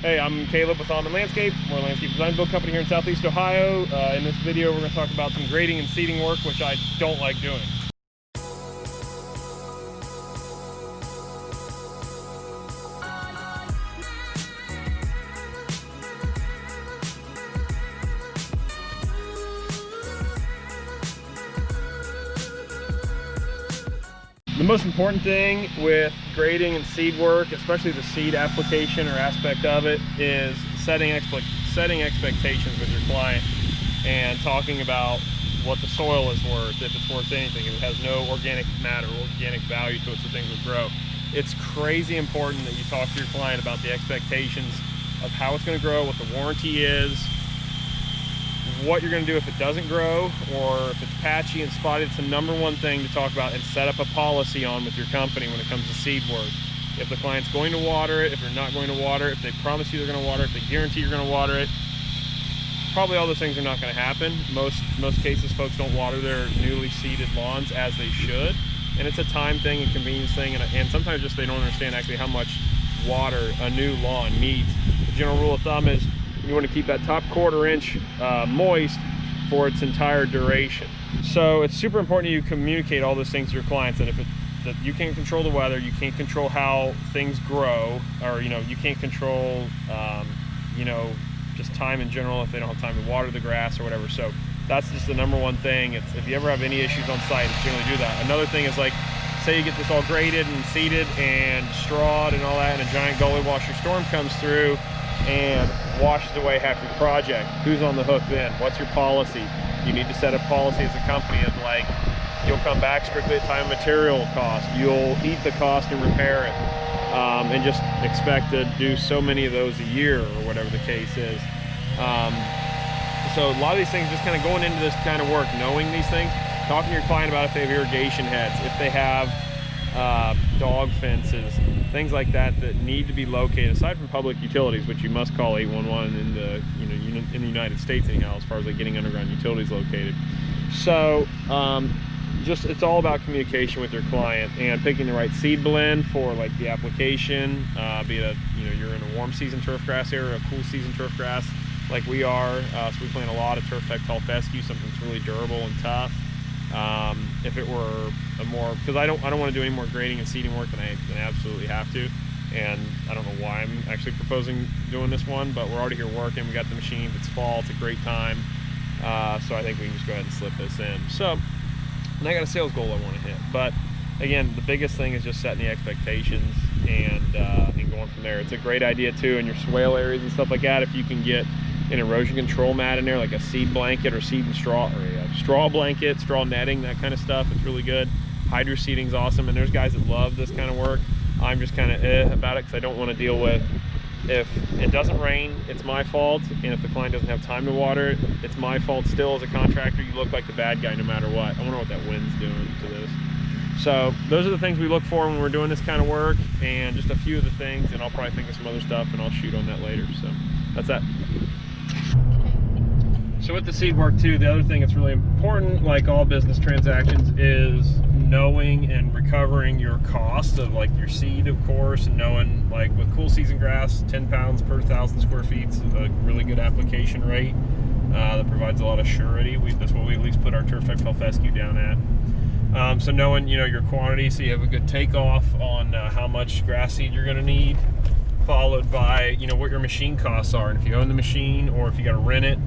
Hey, I'm Caleb with Auman Landscape. We're a landscape design build company here in Southeast Ohio. In this video, we're going to talk about some grading and seeding work, which I don't like doing. The most important thing with grading and seed work, especially the seed application or aspect of it, is setting expectations with your client and talking about what the soil is worth, if it's worth anything, if it has no organic matter, organic value to it so things will grow. It's crazy important that you talk to your client about the expectations of how it's going to grow, what the warranty is, what you're going to do if it doesn't grow, or if it's patchy and spotted. It's the #1 thing to talk about and set up a policy on with your company when it comes to seed work. If the client's going to water it, if they're not going to water it, if they promise you they're going to water it, if they guarantee you're going to water it, probably all those things are not going to happen. Most cases, folks don't water their newly seeded lawns as they should, and it's a time thing and convenience thing, and sometimes just they don't understand actually how much water a new lawn needs. The general rule of thumb is you want to keep that top 1/4 inch moist for its entire duration. So it's super important you communicate all those things to your clients, that that you can't control the weather, you can't control how things grow, or you can't control just time in general if they don't have time to water the grass or whatever. So that's just the #1 thing. It's, if you ever have any issues on site, it's generally do that. Another thing is, like, say you get this all graded and seeded and strawed and all that, and a giant gully washer storm comes through and washes away half your project. Who's on the hook then? What's your policy? You need to set a policy as a company of, like, you'll come back strictly at time and material cost. You'll eat the cost and repair it, and just expect to do so many of those a year or whatever the case is. So a lot of these things, just kind of going into this kind of work, knowing these things, talking to your client about if they have irrigation heads, if they have dog fences, things like that that need to be located, aside from public utilities, which you must call 811 in the in the United States anyhow, as far as like getting underground utilities located. So it's all about communication with your client and picking the right seed blend for, like, the application, be it you're in a warm season turf grass area or a cool season turf grass like we are. So we plant a lot of turf type tall fescue, something that's really durable and tough. If it were a more, because I don't want to do any more grading and seeding work than I absolutely have to, and I don't know why I'm actually proposing doing this one, but we're already here working. We got the machines. It's fall. It's a great time. So I think we can just go ahead and slip this in. So, and I got a sales goal I want to hit, but again, the biggest thing is just setting the expectations and going from there. It's a great idea too in your swale areas and stuff like that. If you can get an erosion control mat in there, like a seed blanket or seed and straw, or a straw blanket, straw netting, that kind of stuff, it's really good. Hydro seeding's awesome, and there's guys that love this kind of work. I'm just kind of about it because I don't want to deal with, if it doesn't rain, it's my fault, and if the client doesn't have time to water it, it's my fault still. As a contractor, you look like the bad guy no matter what. I wonder what that wind's doing to this. So those are the things we look for when we're doing this kind of work, and just a few of the things, and I'll probably think of some other stuff and I'll shoot on that later. So that's that. So with the seed work too, the other thing that's really important, like all business transactions, is knowing and recovering your cost of, like, your seed, of course, and knowing, like, with cool season grass, 10 pounds per 1,000 square feet is a really good application rate that provides a lot of surety. That's what we at least put our turf type tall fescue down at. So knowing your quantity, so you have a good takeoff on how much grass seed you're going to need, followed by what your machine costs are, and if you own the machine or if you got to rent it,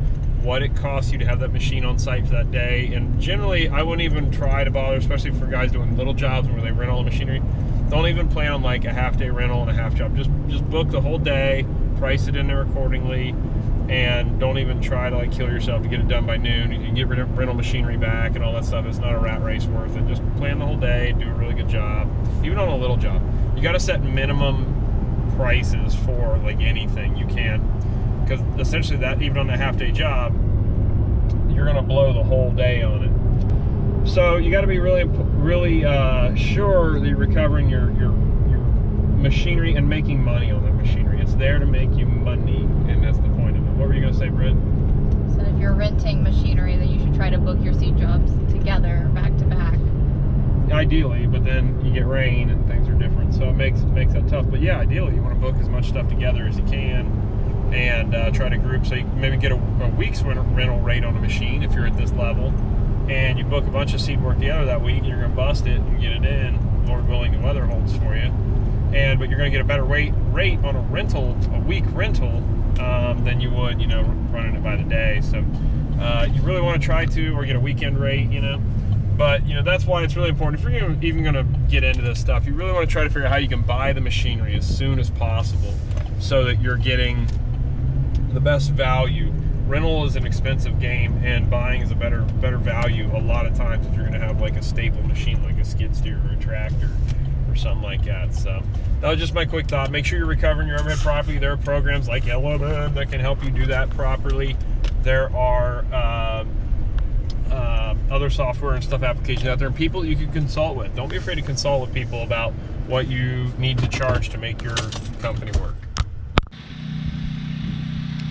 what it costs you to have that machine on site for that day. And generally, I wouldn't even try to bother, especially for guys doing little jobs where they rent all the machinery. Don't even plan on, like, a half-day rental and a half job. Just book the whole day, price it in there accordingly, and don't even try to, like, kill yourself to get it done by noon. You can get rid of rental machinery back and all that stuff. It's not a rat race worth it. Just plan the whole day, do a really good job. Even on a little job, you got to set minimum prices for, like, anything you can. Because essentially, that even on the half-day job, you're going to blow the whole day on it. So you got to be really sure that you're recovering your machinery and making money on that machinery. It's there to make you money, and that's the point of it. What were you going to say, Britt? So if you're renting machinery, then you should try to book your seed jobs together, back to back. Ideally, but then you get rain and things are different. So it makes that tough. But yeah, ideally you want to book as much stuff together as you can, and try to group, so you maybe get a week's rental rate on a machine if you're at this level, and you book a bunch of seed work together that week, and you're going to bust it and get it in, Lord willing the weather holds for you. But you're going to get a better rate on a week rental, than you would, running it by the day. So you really want to try to, or get a weekend rate, But that's why it's really important. If you're even going to get into this stuff, you really want to try to figure out how you can buy the machinery as soon as possible, so that you're getting the best value. Rental is an expensive game, and buying is a better value a lot of times if you're going to have like a staple machine like a skid steer or a tractor or something like that. So that was just my quick thought. Make sure you're recovering your overhead properly. There are programs like Auman that can help you do that properly. There are other software and stuff applications out there, and people you can consult with. Don't be afraid to consult with people about what you need to charge to make your company work.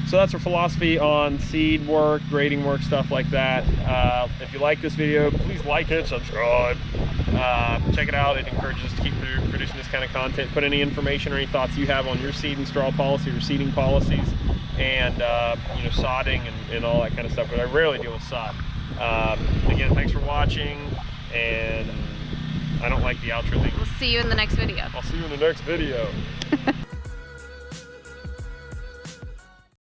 So that's our philosophy on seed work, grading work, stuff like that. If you like this video, please like it, subscribe. Check it out. It encourages us to keep producing this kind of content. Put any information or any thoughts you have on your seed and straw policy or seeding policies, and sodding and all that kind of stuff. But I rarely deal with sod. Again, thanks for watching, and I don't like the outro thing. We'll see you in the next video. I'll see you in the next video.